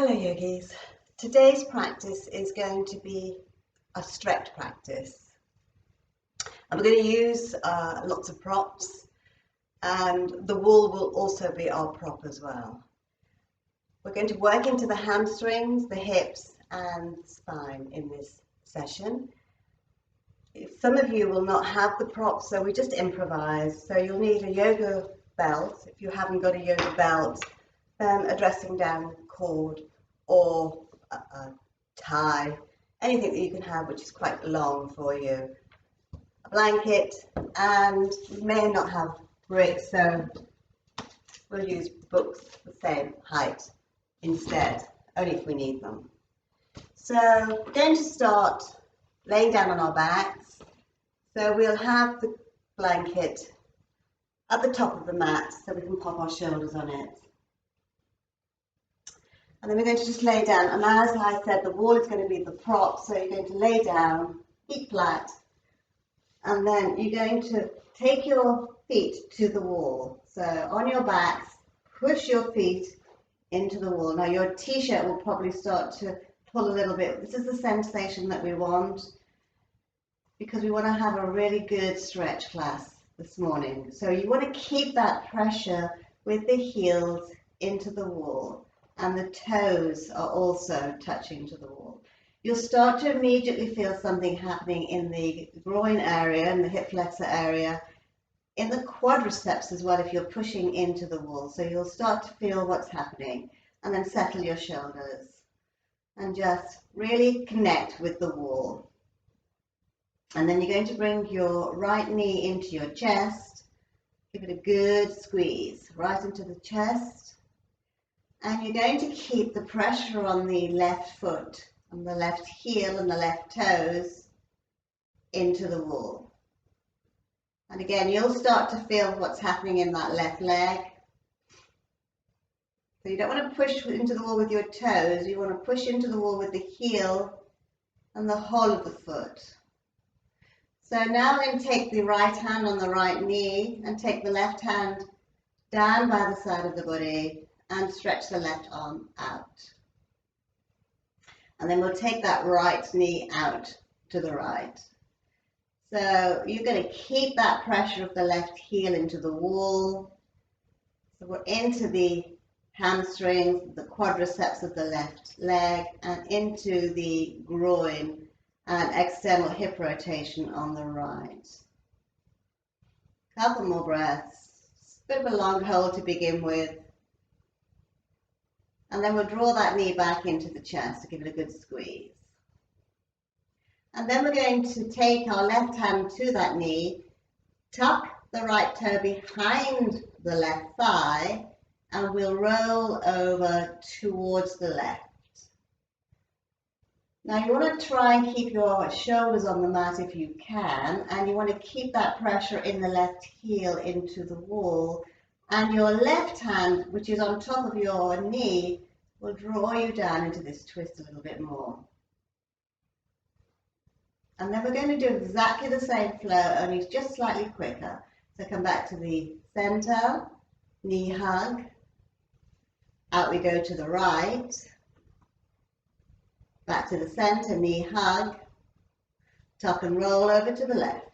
Hello yogis. Today's practice is going to be a stretch practice. And we're going to use lots of props, and the wall will also be our prop as well. We're going to work into the hamstrings, the hips and the spine in this session. Some of you will not have the props, so we just improvise. So you'll need a yoga belt. If you haven't got a yoga belt, then a dressing down cord or a tie, anything that you can have which is quite long for you. A blanket, and we may not have bricks, so we'll use books the same height instead, only if we need them. So we're going to start laying down on our backs. So we'll have the blanket at the top of the mat so we can pop our shoulders on it. And then we're going to just lay down, and as I said, the wall is going to be the prop, so you're going to lay down, feet flat, and then you're going to take your feet to the wall. So on your backs, push your feet into the wall. Now your t-shirt will probably start to pull a little bit. This is the sensation that we want, because we want to have a really good stretch class this morning. So you want to keep that pressure with the heels into the wall, and the toes are also touching to the wall. You'll start to immediately feel something happening in the groin area and the hip flexor area, in the quadriceps as well if you're pushing into the wall. So you'll start to feel what's happening, and then settle your shoulders and just really connect with the wall. And then you're going to bring your right knee into your chest, give it a good squeeze right into the chest. And you're going to keep the pressure on the left foot, on the left heel and the left toes into the wall. And again, you'll start to feel what's happening in that left leg. So you don't want to push into the wall with your toes, you want to push into the wall with the heel and the whole of the foot. So now I'm going to take the right hand on the right knee and take the left hand down by the side of the body and stretch the left arm out. And then we'll take that right knee out to the right. So you're going to keep that pressure of the left heel into the wall. So we're into the hamstrings, the quadriceps of the left leg, and into the groin and external hip rotation on the right. Couple more breaths. Bit of a long hold to begin with. And then we'll draw that knee back into the chest to give it a good squeeze. And then we're going to take our left hand to that knee, tuck the right toe behind the left thigh, and we'll roll over towards the left. Now you want to try and keep your shoulders on the mat if you can, and you want to keep that pressure in the left heel into the wall. And your left hand, which is on top of your knee, will draw you down into this twist a little bit more. And then we're going to do exactly the same flow, only just slightly quicker. So come back to the center, knee hug, out we go to the right, back to the center, knee hug, tuck and roll over to the left.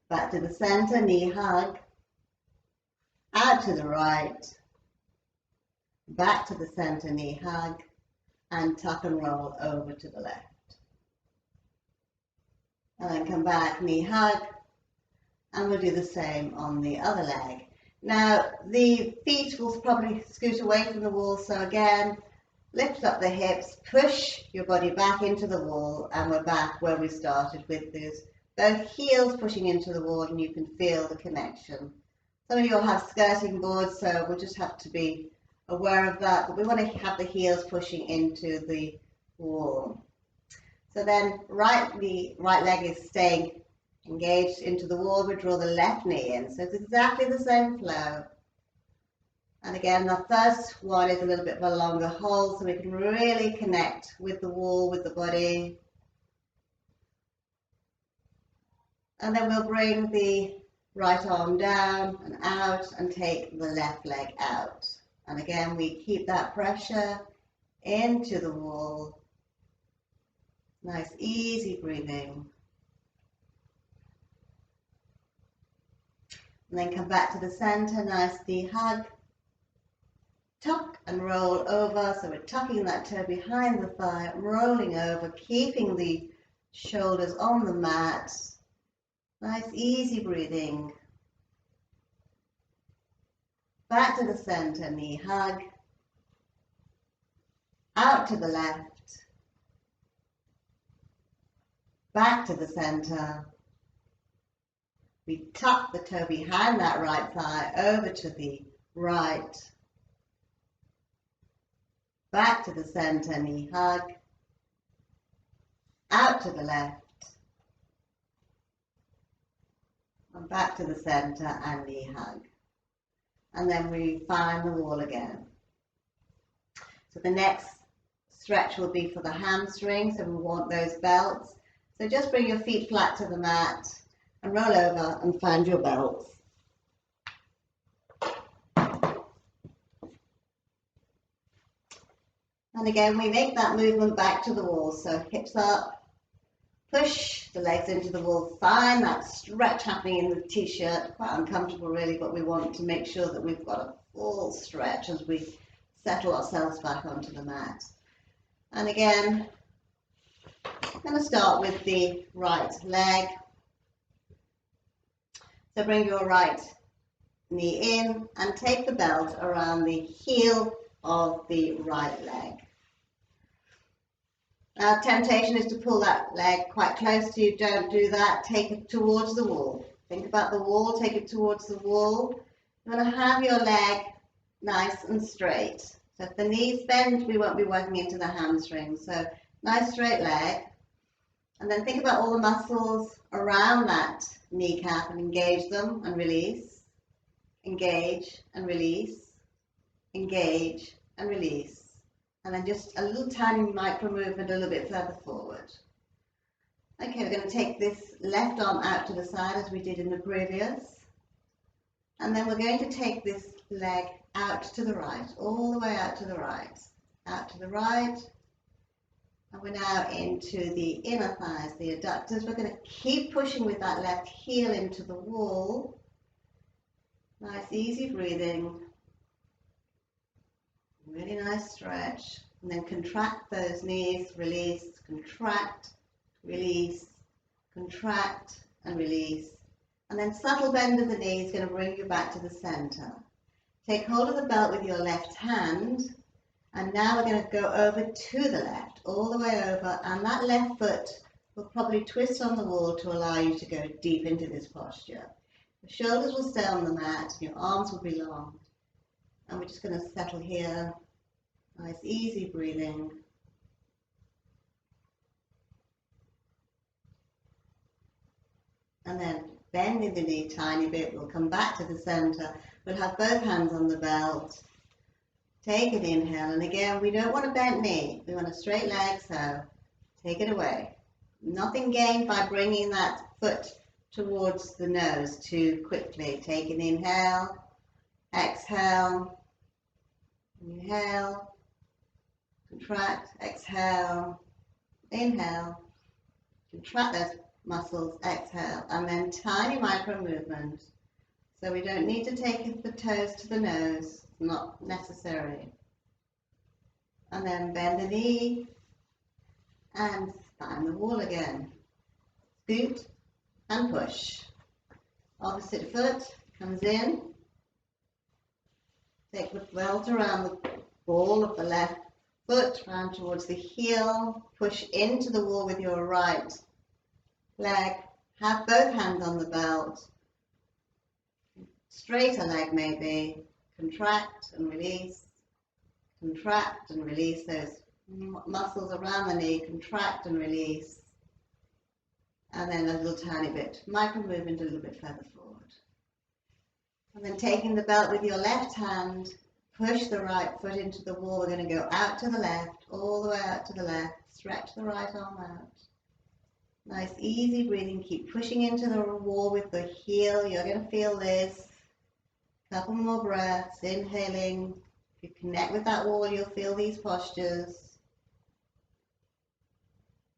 Back to the center, knee hug, out to the right, back to the center, knee hug, and tuck and roll over to the left. And then come back, knee hug, and we'll do the same on the other leg. Now, the feet will probably scoot away from the wall, so again, lift up the hips, push your body back into the wall, and we're back where we started with those both heels pushing into the wall, and you can feel the connection. Some of you will have skirting boards, so we'll just have to be aware of that, but we want to have the heels pushing into the wall. So then right leg is staying engaged into the wall. We draw the left knee in, so it's exactly the same flow. And again, the first one is a little bit of a longer hold, so we can really connect with the wall, with the body. And then we'll bring the right arm down and out and take the left leg out. And again, we keep that pressure into the wall. Nice, easy breathing. And then come back to the center, nice knee hug. Tuck and roll over. So we're tucking that toe behind the thigh, rolling over, keeping the shoulders on the mat. Nice, easy breathing. Back to the center, knee hug. Out to the left. Back to the center. We tuck the toe behind that right thigh over to the right. Back to the center, knee hug. Out to the left. And back to the center and knee hug. And then we find the wall again. So the next stretch will be for the hamstring, so we want those belts. So just bring your feet flat to the mat and roll over and find your belts. And again, we make that movement back to the wall. So hips up, push the legs into the wall, find that stretch happening in the t-shirt. Quite uncomfortable really, but we want to make sure that we've got a full stretch as we settle ourselves back onto the mat. And again, I'm going to start with the right leg. So bring your right knee in and take the belt around the heel of the right leg. Now, temptation is to pull that leg quite close to you. Don't do that. Take it towards the wall. Think about the wall. Take it towards the wall. You want to have your leg nice and straight. So if the knees bend, we won't be working into the hamstrings. So nice straight leg. And then think about all the muscles around that kneecap and engage them and release. Engage and release. Engage and release. And then just a little tiny micro movement a little bit further forward. Okay, we're going to take this left arm out to the side as we did in the previous. And then we're going to take this leg out to the right, all the way out to the right. Out to the right. And we're now into the inner thighs, the adductors. We're going to keep pushing with that left heel into the wall. Nice, easy breathing. Really nice stretch. And then contract those knees, release, contract, release, contract, and release. And then subtle bend of the knee is going to bring you back to the center. Take hold of the belt with your left hand. And now we're going to go over to the left, all the way over. And that left foot will probably twist on the wall to allow you to go deep into this posture. The shoulders will stay on the mat, your arms will be long. And we're just going to settle here. Nice, easy breathing. And then bending the knee a tiny bit. We'll come back to the center. We'll have both hands on the belt. Take an inhale. And again, we don't want a bent knee. We want a straight leg, so take it away. Nothing gained by bringing that foot towards the nose too quickly. Take an inhale. Exhale. Inhale. Contract. Exhale. Inhale. Contract those muscles. Exhale. And then tiny micro movement. So we don't need to take the toes to the nose. Not necessary. And then bend the knee and find the wall again. Scoot and push. Opposite foot comes in. Take the belt around the ball of the left foot, round towards the heel. Push into the wall with your right leg. Have both hands on the belt. Straighter leg maybe. Contract and release. Contract and release those muscles around the knee. Contract and release. And then a little tiny bit, micro movement a little bit further forward. And then taking the belt with your left hand, push the right foot into the wall. We're going to go out to the left, all the way out to the left. Stretch the right arm out. Nice, easy breathing. Keep pushing into the wall with the heel. You're going to feel this. Couple more breaths, inhaling If you connect with that wall, you'll feel these postures.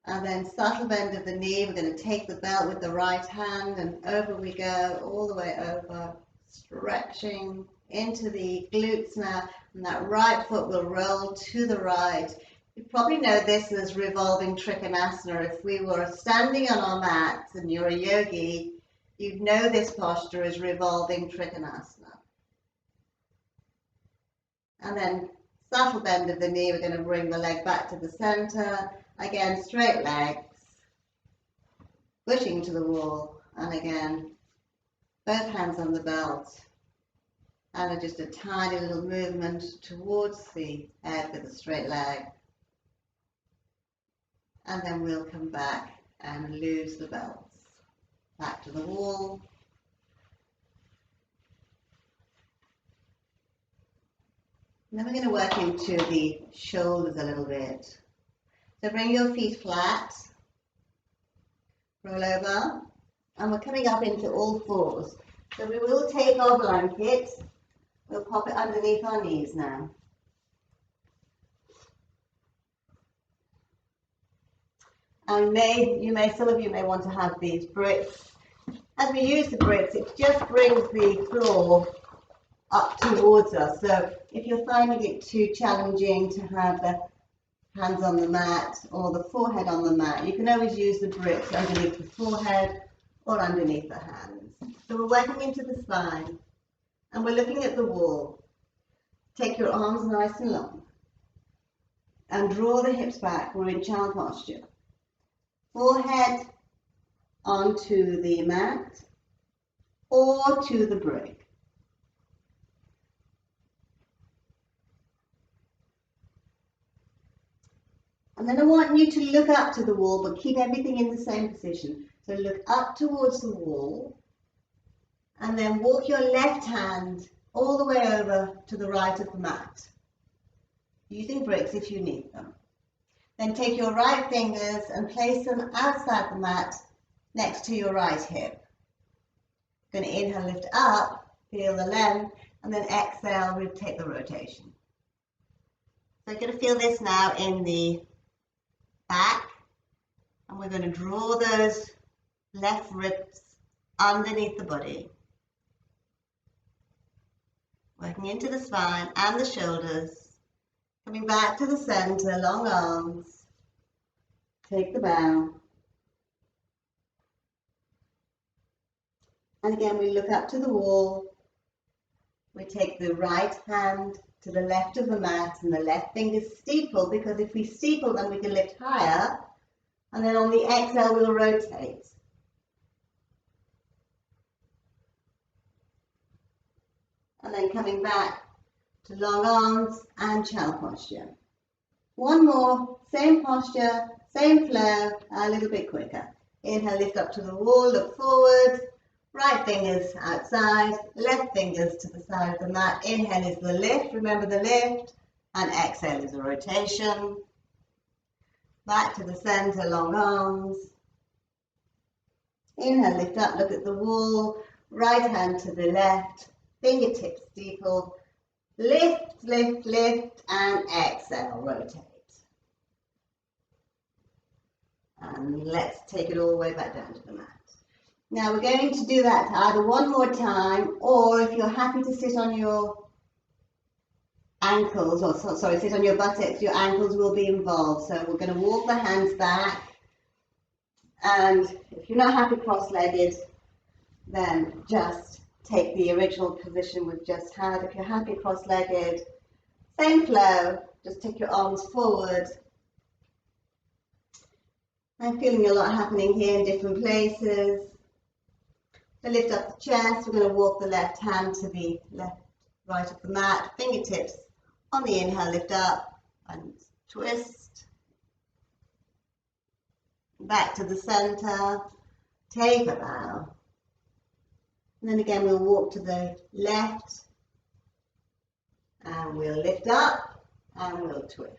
And then subtle bend of the knee. We're going to take the belt with the right hand and over we go, all the way over, stretching into the glutes now. And that right foot will roll to the right. You probably know this as revolving Trikonasana. If we were standing on our mats and you're a yogi, you'd know this posture as revolving Trikonasana. And then subtle bend of the knee. We're going to bring the leg back to the center. Again, straight legs, pushing to the wall, and again, both hands on the belt, and just a tiny little movement towards the head with a straight leg. And then we'll come back and lose the belts. Back to the wall. And then we're going to work into the shoulders a little bit. So bring your feet flat, roll over, and we're coming up into all fours. So we will take our blanket, we'll pop it underneath our knees now. And some of you may want to have these bricks. As we use the bricks, it just brings the floor up towards us. So if you're finding it too challenging to have the hands on the mat or the forehead on the mat, you can always use the bricks underneath the forehead or underneath the hands. So we're working into the spine and we're looking at the wall. Take your arms nice and long and draw the hips back. We're in child posture. Forehead onto the mat or to the brick. And then I want you to look up to the wall, but keep everything in the same position. So look up towards the wall, and then walk your left hand all the way over to the right of the mat, using bricks if you need them. Then take your right fingers and place them outside the mat next to your right hip. Going to inhale, lift up, feel the length, and then exhale, we'll take the rotation. So you're going to feel this now in the back, and we're going to draw those left ribs underneath the body, working into the spine and the shoulders, coming back to the center, long arms, take the bow, and again we look up to the wall. We take the right hand to the left of the mat and the left fingers steeple, because if we steeple them we can lift higher, and then on the exhale we'll rotate. And then coming back to long arms and child posture. One more, same posture, same flow, a little bit quicker. Inhale, lift up to the wall, look forward. Right fingers outside, left fingers to the side of the mat. Inhale is the lift, remember the lift, and exhale is the rotation. Back to the center, long arms. Inhale, lift up, look at the wall. Right hand to the left, fingertips steeple. Lift, lift, lift, and exhale, rotate. And let's take it all the way back down to the mat. Now we're going to do that either one more time, or if you're happy to sit on your ankles, or sit on your buttocks, your ankles will be involved. So we're going to walk the hands back, and if you're not happy cross-legged, then just take the original position we've just had. If you're happy cross-legged, same flow, just take your arms forward. I'm feeling a lot happening here in different places. So lift up the chest, we're going to walk the left hand to the right of the mat, fingertips on the inhale, lift up and twist. Back to the center, take a bow. And then again we'll walk to the left and we'll lift up and we'll twist.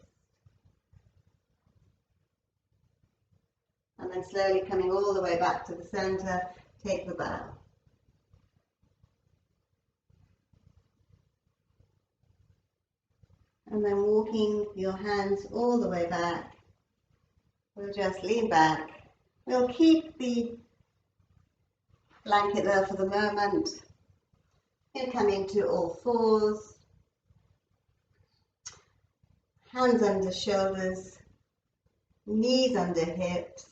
And then slowly coming all the way back to the center, take the bow. And then walking your hands all the way back. We'll just lean back. We'll keep the blanket there for the moment. You'll come into all fours. Hands under shoulders. Knees under hips.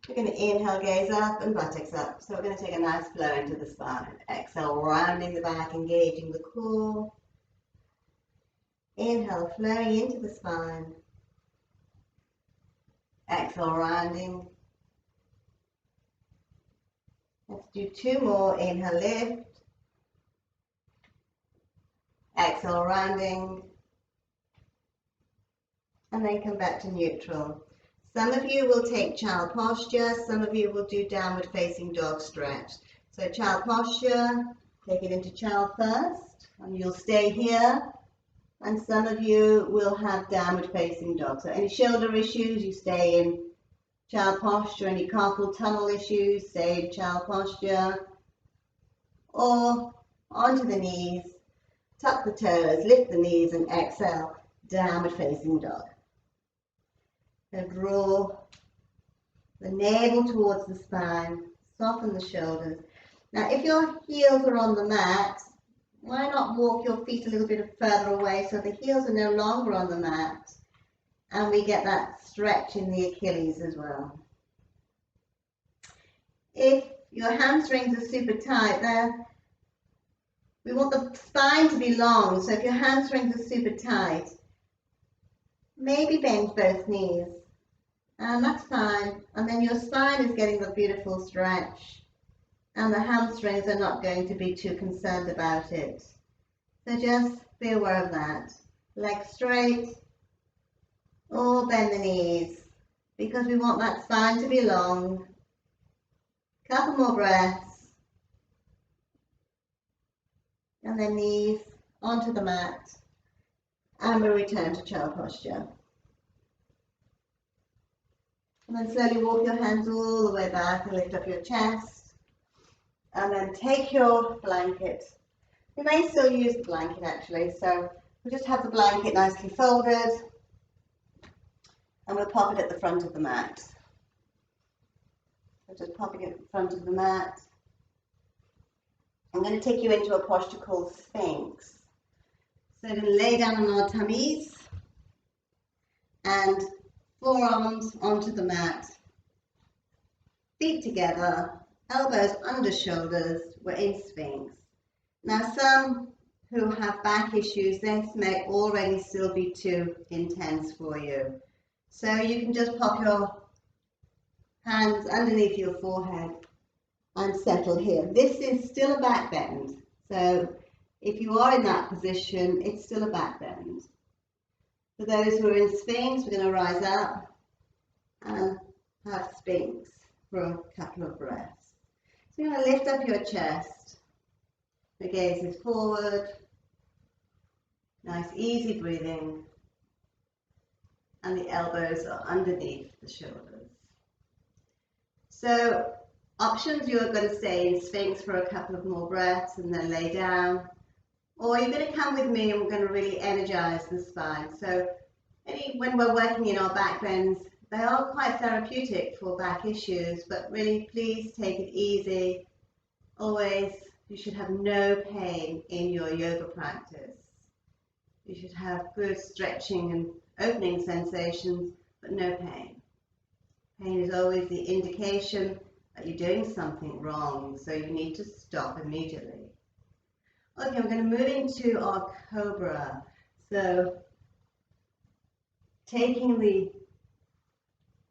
We're going to inhale, gaze up and buttocks up. So we're going to take a nice flow into the spine. Exhale, rounding the back, engaging the core. Inhale, flowing into the spine. Exhale, rounding. Let's do 2 more. Inhale, lift. Exhale, rounding. And then come back to neutral. Some of you will take child posture. Some of you will do downward facing dog stretch. So child posture, take it into child first. And you'll stay here. And some of you will have downward facing dog. So any shoulder issues, you stay in child posture. Any carpal tunnel issues, stay in child posture. Or onto the knees, tuck the toes, lift the knees and exhale, downward facing dog. So draw the navel towards the spine, soften the shoulders. Now if your heels are on the mat, why not walk your feet a little bit further away so the heels are no longer on the mat and we get that stretch in the Achilles as well. If your hamstrings are super tight, we want the spine to be long, so if your hamstrings are super tight, maybe bend both knees, and that's fine. And then your spine is getting the beautiful stretch. And the hamstrings are not going to be too concerned about it. So just be aware of that. Legs straight or bend the knees because we want that spine to be long. Couple more breaths. And then knees onto the mat. And we return to child posture. And then slowly walk your hands all the way back and lift up your chest. And then take your blanket. You may still use the blanket actually, so we'll just have the blanket nicely folded and we'll pop it at the front of the mat. So just popping it at the front of the mat. I'm going to take you into a posture called Sphinx. So we're going to lay down on our tummies and forearms onto the mat, feet together, elbows under shoulders, we're in Sphinx. Now some who have back issues, this may already still be too intense for you. So you can just pop your hands underneath your forehead and settle here. This is still a back bend. So if you are in that position, it's still a back bend. For those who are in Sphinx, we're going to rise up and have Sphinx for a couple of breaths. So you're going to lift up your chest. The gaze is forward. Nice easy breathing. And the elbows are underneath the shoulders. So options, you're going to stay in Sphinx for a couple of more breaths and then lay down. Or you're going to come with me and we're going to really energize the spine. So when we're working in our back bends, they are quite therapeutic for back issues, but really please take it easy. Always, you should have no pain in your yoga practice. You should have good stretching and opening sensations, but no pain. Pain is always the indication that you're doing something wrong, so you need to stop immediately. Okay, we're going to move into our cobra. So taking the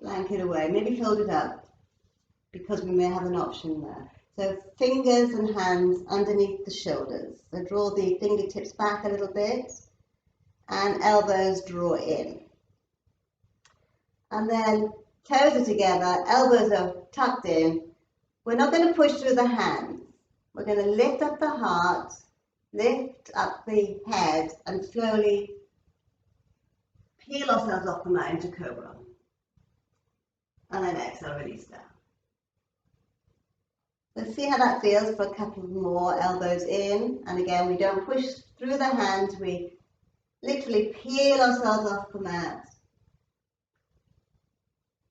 blanket away, maybe fold it up because we may have an option there. So fingers and hands underneath the shoulders. So draw the fingertips back a little bit and elbows draw in. And then toes are together, elbows are tucked in. We're not going to push through the hands. We're going to lift up the heart, lift up the head and slowly peel ourselves off the mat into cobra. And then exhale, release down. Let's see how that feels for a couple more elbows in. And again, we don't push through the hands, we literally peel ourselves off the mat.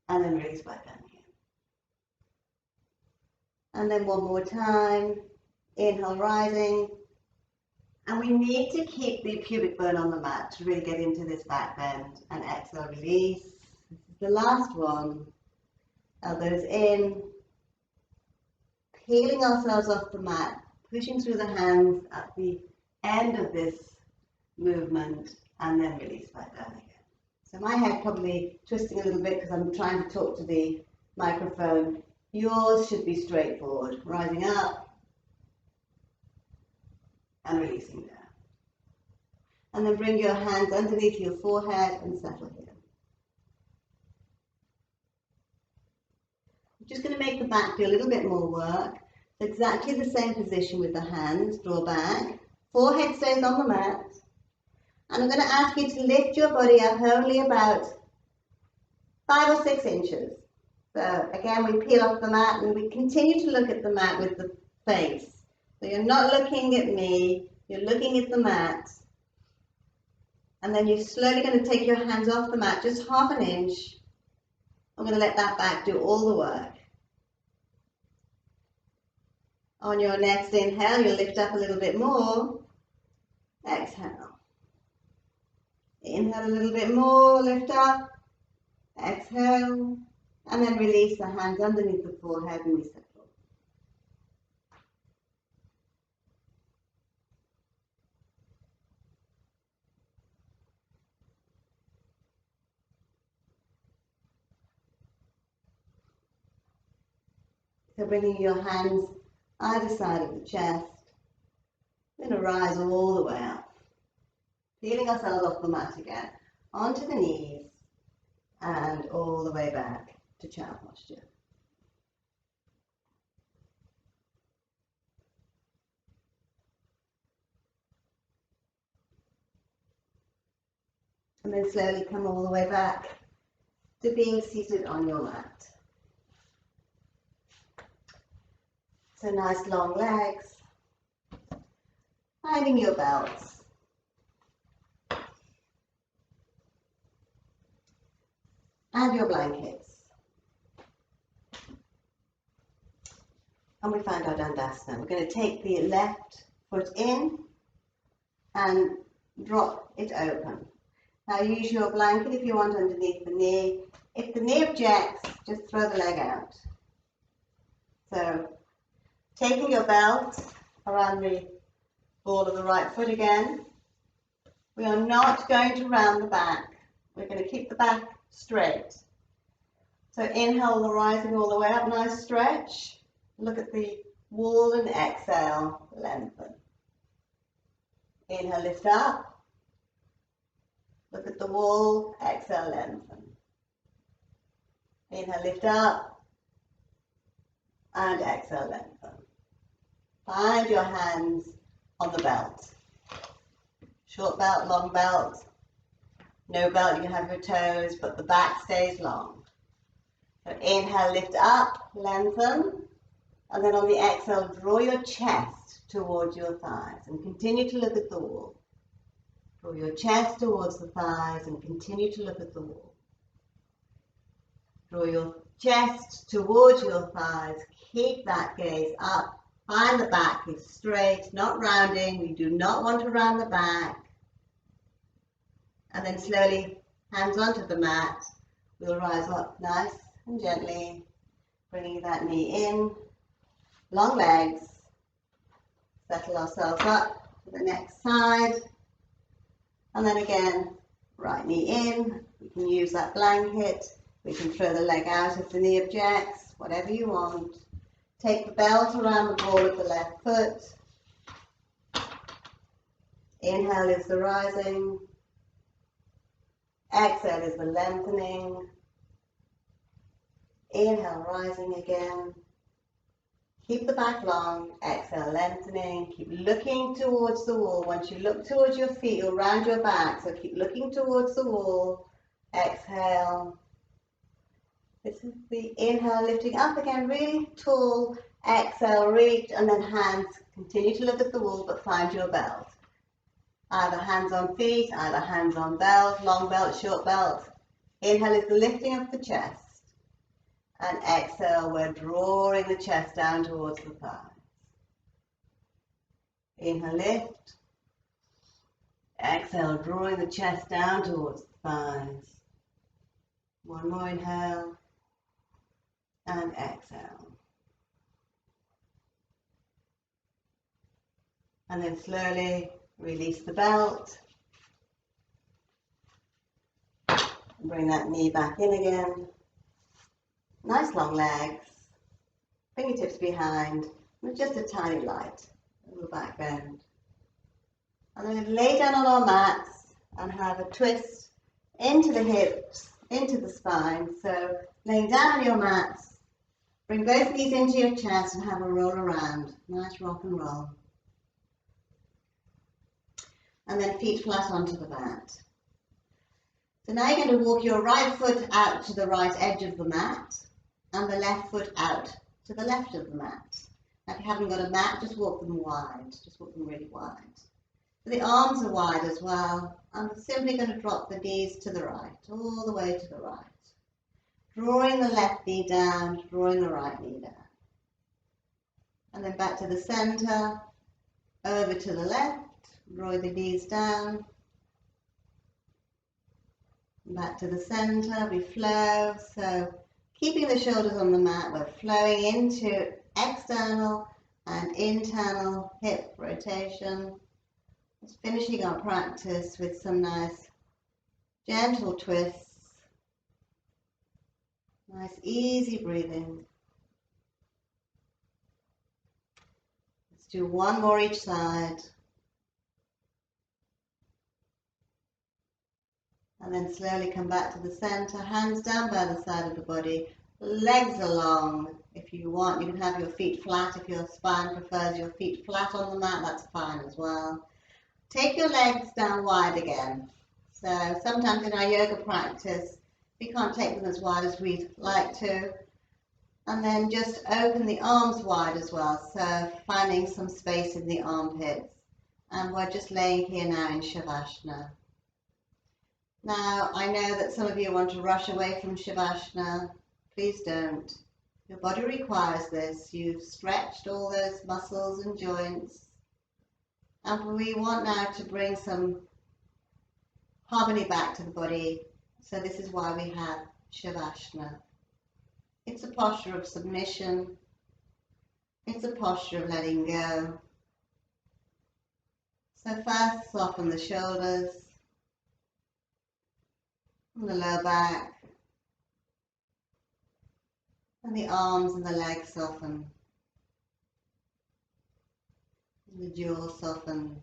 And then release back down here. And then one more time. Inhale, rising. And we need to keep the pubic bone on the mat to really get into this back bend. And exhale, release. This is the last one. Elbows in. Peeling ourselves off the mat. Pushing through the hands at the end of this movement. And then release back down again. So my head probably twisting a little bit because I'm trying to talk to the microphone. Yours should be straightforward. Rising up. And releasing down. And then bring your hands underneath your forehead and settle here. I'm just going to make the back do a little bit more work. Exactly the same position with the hands. Draw back. Forehead stays on the mat. And I'm going to ask you to lift your body up only about 5 or 6 inches. So again, we peel off the mat and we continue to look at the mat with the face. So you're not looking at me, you're looking at the mat. And then you're slowly going to take your hands off the mat, just half an inch. I'm going to let that back do all the work. On your next inhale, you'll lift up a little bit more. Exhale. Inhale a little bit more, lift up. Exhale. And then release the hands underneath the forehead and we settle. So bringing your hands either side of the chest. We're going to rise all the way up. Peeling ourselves off the mat again. Onto the knees and all the way back to child posture. And then slowly come all the way back to being seated on your mat. So nice long legs, finding your belts. And your blankets. And we find our Dandasana. We're going to take the left foot in and drop it open. Now use your blanket if you want underneath the knee. If the knee objects, just throw the leg out. So taking your belt around the ball of the right foot again. We are not going to round the back. We're going to keep the back straight. So inhale, the rising all the way up, nice stretch. Look at the wall and exhale, lengthen. Inhale, lift up. Look at the wall, exhale, lengthen. Inhale, lift up. And exhale, lengthen. Find your hands on the belt. Short belt, long belt. No belt, you can have your toes, but the back stays long. So inhale, lift up, lengthen. And then on the exhale, draw your chest towards your thighs and continue to look at the wall. Draw your chest towards the thighs and continue to look at the wall. Draw your chest towards your thighs. Keep that gaze up. Find the back is straight, not rounding. We do not want to round the back. And then slowly, hands onto the mat. We'll rise up nice and gently, bringing that knee in. Long legs. Settle ourselves up to the next side. And then again, right knee in. We can use that blanket. We can throw the leg out if the knee objects, whatever you want. Take the belt around the ball of the left foot. Inhale is the rising. Exhale is the lengthening. Inhale, rising again. Keep the back long. Exhale, lengthening. Keep looking towards the wall. Once you look towards your feet, you'll round your back. So keep looking towards the wall. Exhale. This is the inhale, lifting up again, really tall. Exhale, reach, and then hands. Continue to look at the wall, but find your belt. Either hands on feet, either hands on belt, long belt, short belt. Inhale is the lifting of the chest. And exhale, we're drawing the chest down towards the thighs. Inhale, lift. Exhale, drawing the chest down towards the thighs. One more inhale. And exhale. And then slowly release the belt. Bring that knee back in again. Nice long legs. Fingertips behind. With just a tiny light. A little back bend. And then we'll lay down on our mats and have a twist into the hips, into the spine. So laying down on your mats, bring both knees into your chest and have a roll around. Nice rock and roll. And then feet flat onto the mat. So now you're going to walk your right foot out to the right edge of the mat and the left foot out to the left of the mat. Now if you haven't got a mat, just walk them wide. Just walk them really wide. So the arms are wide as well. I'm simply going to drop the knees to the right, all the way to the right. Drawing the left knee down, drawing the right knee down. And then back to the center, over to the left, drawing the knees down. Back to the center, we flow. So keeping the shoulders on the mat, we're flowing into external and internal hip rotation. Just finishing our practice with some nice gentle twists. Nice easy breathing. Let's do one more each side. And then slowly come back to the center, hands down by the side of the body, legs along. If you want, you can have your feet flat. If your spine prefers your feet flat on the mat, that's fine as well. Take your legs down wide again. So sometimes in our yoga practice, we can't take them as wide as we'd like to. And then just open the arms wide as well. So finding some space in the armpits. And we're just laying here now in Shavasana. Now, I know that some of you want to rush away from Shavasana. Please don't. Your body requires this. You've stretched all those muscles and joints. And we want now to bring some harmony back to the body. So this is why we have Shavasana. It's a posture of submission. It's a posture of letting go. So first, soften the shoulders. And the lower back, and the arms and the legs soften, and the jaw softens.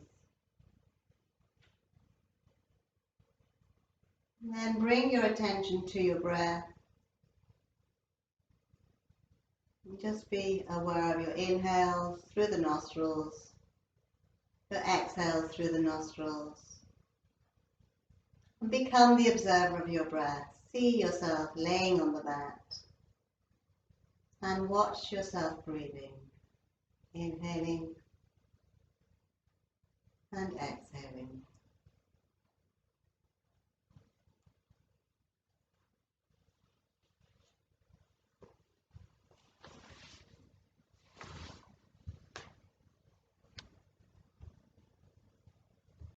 And then bring your attention to your breath. And just be aware of your inhales through the nostrils, your exhales through the nostrils. And become the observer of your breath. See yourself laying on the mat. And watch yourself breathing. Inhaling and exhaling.